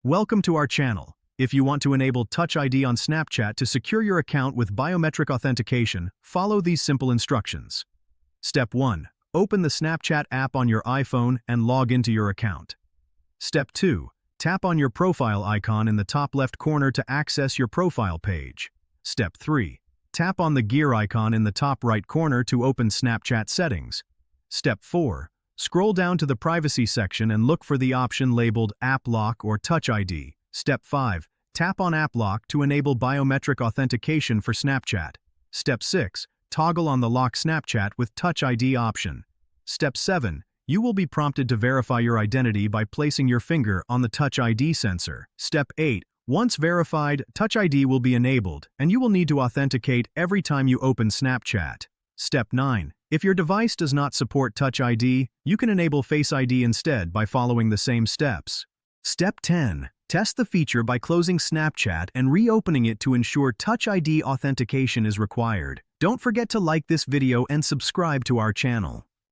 Welcome to our channel. If you want to enable Touch ID on Snapchat to secure your account with biometric authentication, follow these simple instructions. Step 1. Open the Snapchat app on your iPhone and log into your account. Step 2. Tap on your profile icon in the top left corner to access your profile page. Step 3. Tap on the gear icon in the top right corner to open Snapchat settings. Step 4. Scroll down to the privacy section and look for the option labeled App Lock or Touch ID. Step 5. Tap on App Lock to enable biometric authentication for Snapchat. Step 6. Toggle on the Lock Snapchat with Touch ID option. Step 7. You will be prompted to verify your identity by placing your finger on the Touch ID sensor. Step 8. Once verified, Touch ID will be enabled, and you will need to authenticate every time you open Snapchat. Step 9. If your device does not support Touch ID, you can enable Face ID instead by following the same steps. Step 10. Test the feature by closing Snapchat and reopening it to ensure Touch ID authentication is required. Don't forget to like this video and subscribe to our channel.